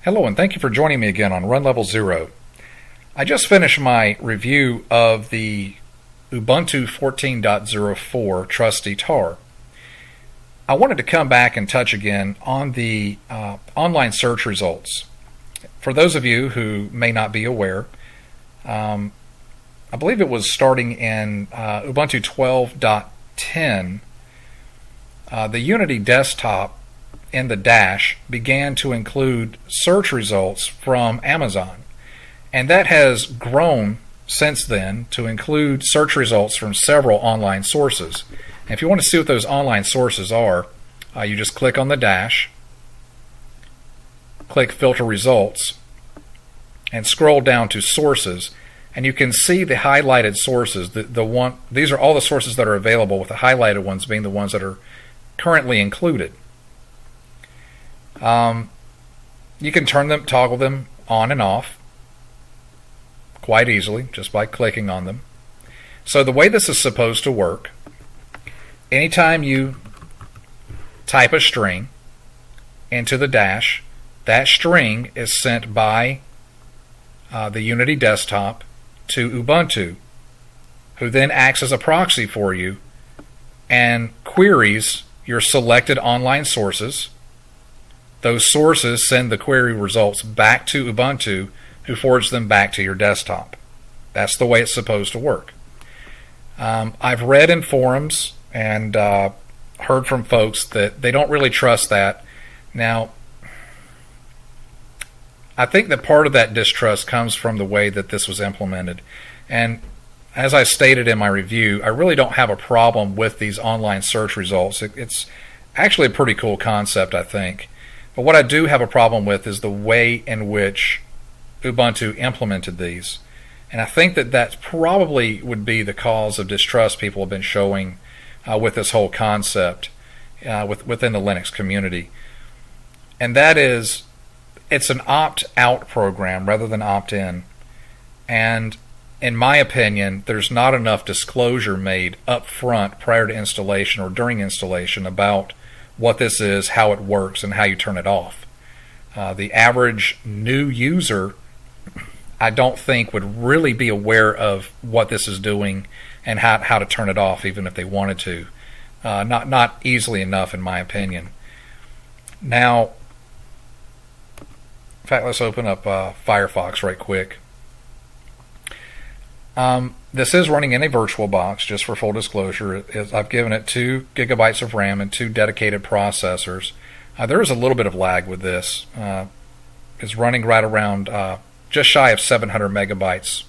Hello, and thank you for joining me again on Run Level Zero. I just finished my review of the Ubuntu 14.04 Trusty Tar. I wanted to come back and touch again on the online search results. For those of you who may not be aware, I believe it was starting in Ubuntu 12.10, the Unity desktop in the dash began to include search results from Amazon. And that has grown since then to include search results from several online sources. And if you want to see what those online sources are, you just click on the dash, click Filter Results, and scroll down to Sources. And you can see the highlighted sources. These are all the sources that are available, with the highlighted ones being the ones that are currently included. You can toggle them on and off quite easily just by clicking on them. So the way this is supposed to work, anytime you type a string into the dash, that string is sent by the Unity desktop to Ubuntu, who then acts as a proxy for you and queries your selected online sources. Those sources send the query results back to Ubuntu, who forwards them back to your desktop. That's the way it's supposed to work. I've read in forums and heard from folks that they don't really trust that. Now, I think that part of that distrust comes from the way that this was implemented. And as I stated in my review, I really don't have a problem with these online search results. It's actually a pretty cool concept, I think. But what I do have a problem with is the way in which Ubuntu implemented these. And I think that that probably would be the cause of distrust people have been showing with this whole concept within the Linux community. And that is, it's an opt-out program rather than opt-in. And in my opinion, there's not enough disclosure made up front prior to installation or during installation about what this is, how it works, and how you turn it off. The average new user, I don't think, would really be aware of what this is doing and how to turn it off, even if they wanted to. Not easily enough, in my opinion. Now, in fact, let's open up Firefox right quick. This is running in a VirtualBox, just for full disclosure. I've given it 2 gigabytes of RAM and 2 dedicated processors. There is a little bit of lag with this. It's running right around just shy of 700 megabytes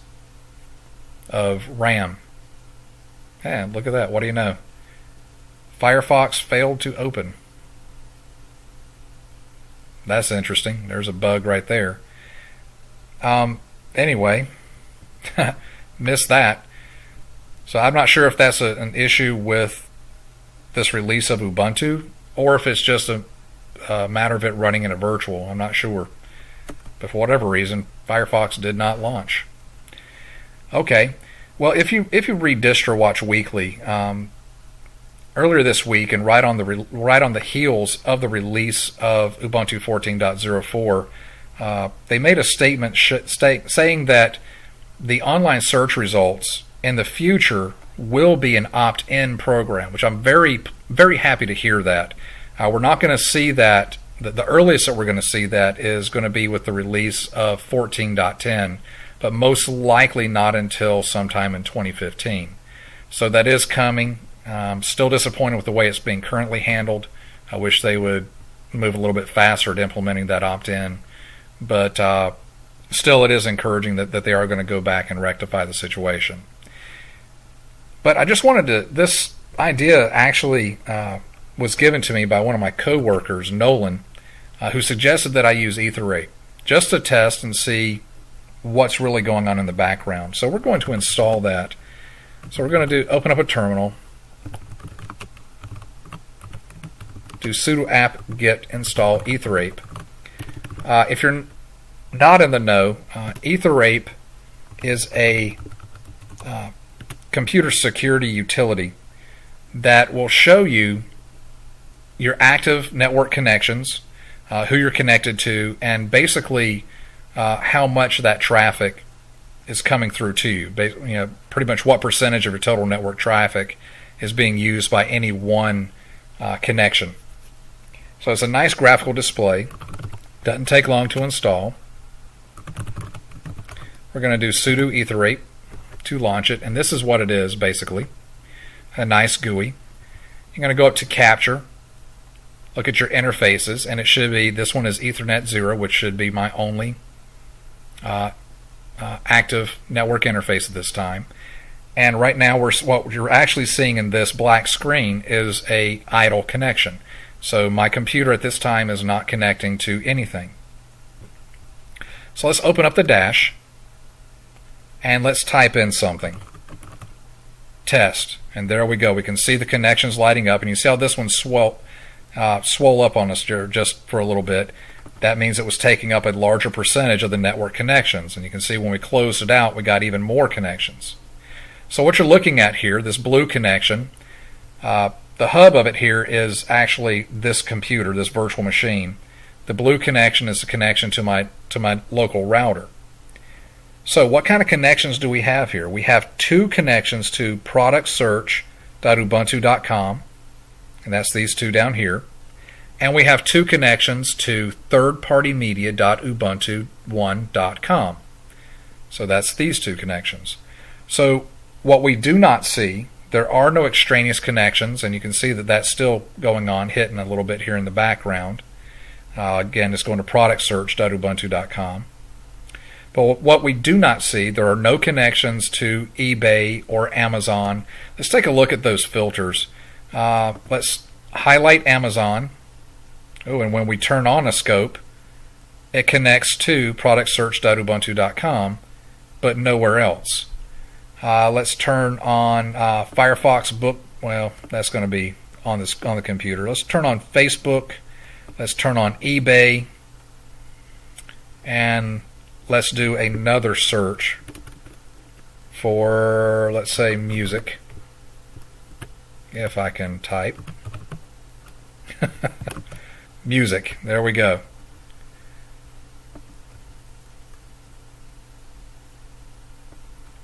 of RAM. And look at that. What do you know? Firefox failed to open. That's interesting. There's a bug right there. Anyway, missed that. So I'm not sure if that's an issue with this release of Ubuntu, or if it's just a matter of it running in a virtual. I'm not sure. But for whatever reason, Firefox did not launch. Okay. Well, if you read DistroWatch Weekly, earlier this week, and right on the heels of the release of Ubuntu 14.04, they made a statement saying that the online search results in the future will be an opt-in program, which I'm very, very happy to hear that. We're not going to see that. The earliest that we're going to see that is going to be with the release of 14.10, but most likely not until sometime in 2015. So that is coming. Still disappointed with the way it's being currently handled. I wish they would move a little bit faster at implementing that opt-in. But still, it is encouraging that they are going to go back and rectify the situation. But I just wanted to, this idea actually was given to me by one of my co-workers, Nolan, who suggested that I use Aetheryp just to test and see what's really going on in the background. So we're going to install that. So we're going to open up a terminal, do sudo apt-get install Aetheryp. If you're not in the know, Aetheryp is a computer security utility that will show you your active network connections, who you're connected to, and basically how much of that traffic is coming through to you. Pretty much what percentage of your total network traffic is being used by any one connection. So it's a nice graphical display. Doesn't take long to install. We're going to do sudo etherate to launch it, and this is what it is basically. A nice GUI. You're going to go up to capture, look at your interfaces, and it should be, this one is Ethernet 0, which should be my only active network interface at this time. And right now what you're actually seeing in this black screen is a idle connection. So my computer at this time is not connecting to anything. So let's open up the dash and let's type in something. Test. And there we go. We can see the connections lighting up, and you see how this one swole up on us just for a little bit. That means it was taking up a larger percentage of the network connections. And you can see when we closed it out, we got even more connections. So what you're looking at here, this blue connection, the hub of it here is actually this computer, this virtual machine. The blue connection is the connection to my local router. So what kind of connections do we have here? We have two connections to productsearch.ubuntu.com, and that's these two down here. And we have two connections to thirdpartymedia.ubuntu1.com. So that's these two connections. So what we do not see, there are no extraneous connections, and you can see that that's still going on, hitting a little bit here in the background. Again, it's going to productsearch.ubuntu.com. But what we do not see, there are no connections to eBay or Amazon. Let's take a look at those filters. Let's highlight Amazon. Oh, and when we turn on a scope, it connects to productsearch.ubuntu.com, but nowhere else. Let's turn on Firefox Book. Well, that's going to be on the computer. Let's turn on Facebook. Let's turn on eBay. And let's do another search for, let's say, music. If I can type. Music. There we go.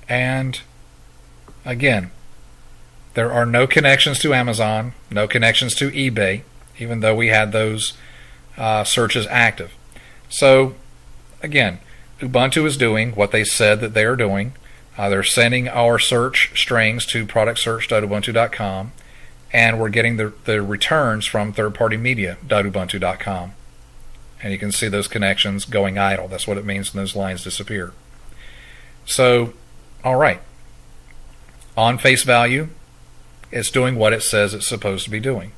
And again, there are no connections to Amazon, no connections to eBay, even though we had those searches active. So again, Ubuntu is doing what they said that they are doing. They're sending our search strings to productsearch.ubuntu.com, and we're getting the returns from thirdpartymedia.ubuntu.com. And you can see those connections going idle. That's what it means when those lines disappear. So, all right. On face value, it's doing what it says it's supposed to be doing.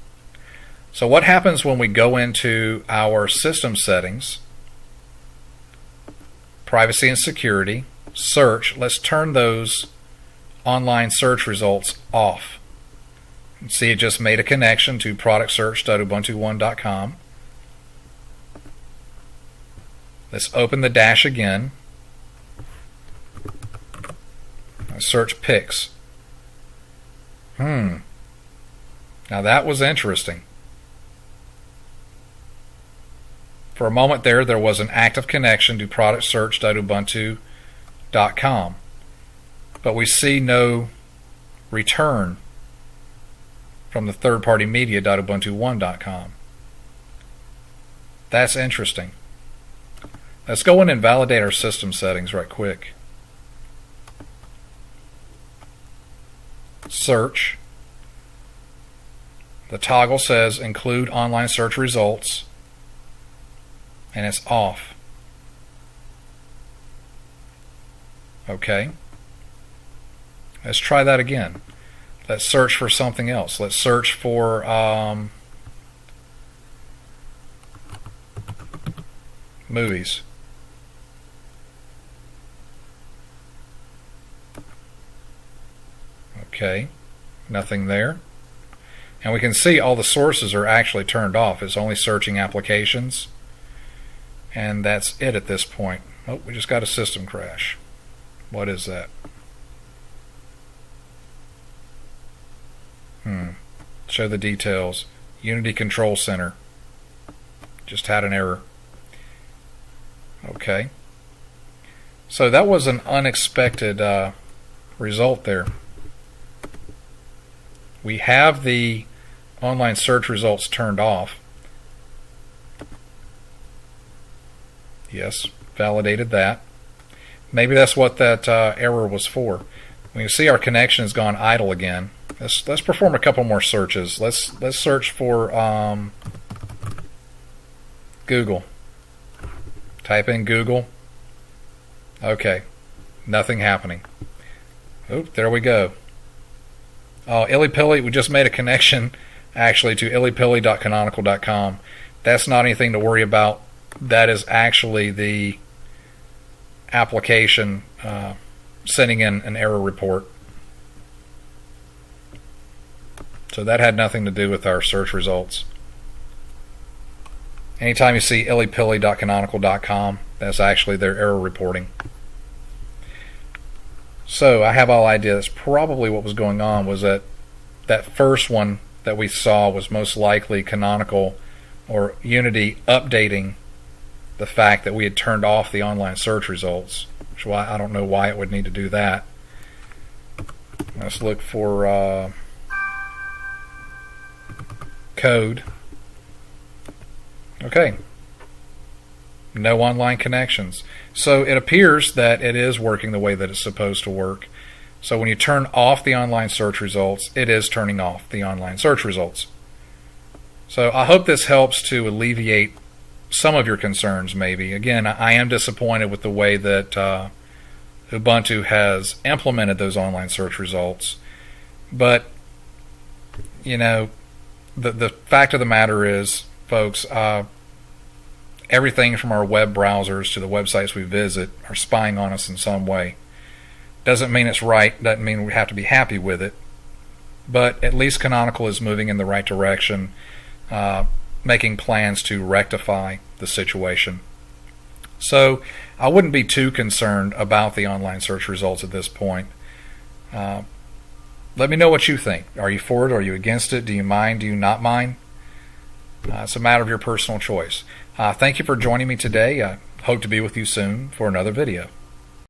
So what happens when we go into our system settings, privacy and security, search? Let's turn those online search results off. See, it just made a connection to productsearch.ubuntu1.com. Let's open the dash again. Search pics. Now that was interesting. For a moment there was an active connection to productsearch.ubuntu.com, but we see no return from the thirdpartymedia.ubuntu1.com. That's interesting. Let's go in and validate our system settings right quick. Search. The toggle says include online search results, and it's off. Okay. Let's try that again. Let's search for something else. Let's search for movies. Okay, nothing there. And we can see all the sources are actually turned off. It's only searching applications. And that's it at this point. Oh, we just got a system crash. What is that? Show the details. Unity Control Center. just had an error. Okay. So that was an unexpected result there. We have the online search results turned off. Yes, validated that. Maybe that's what that error was for. We can see our connection has gone idle again. Let's perform a couple more searches. Let's search for Google. Type in Google. Okay, nothing happening. Oop, there we go. Oh, IllyPilly, we just made a connection actually to illypilly.canonical.com. That's not anything to worry about. That is actually the application sending in an error report. So that had nothing to do with our search results. Anytime you see illypilly.canonical.com, that's actually their error reporting. So I have all idea that's probably what was going on, was that first one that we saw was most likely Canonical or Unity updating the fact that we had turned off the online search results. Which I don't know why it would need to do that. Let's look for code. Okay. No online connections. So it appears that it is working the way that it's supposed to work. So when you turn off the online search results, it is turning off the online search results. So I hope this helps to alleviate some of your concerns maybe. Again, I am disappointed with the way that Ubuntu has implemented those online search results. But, you know, the fact of the matter is, folks, everything from our web browsers to the websites we visit are spying on us in some way. Doesn't mean it's right, doesn't mean we have to be happy with it, but at least Canonical is moving in the right direction, making plans to rectify the situation. So I wouldn't be too concerned about the online search results at this point. Let me know what you think. Are you for it? Are you against it? Do you mind? Do you not mind? It's a matter of your personal choice. Thank you for joining me today. I hope to be with you soon for another video.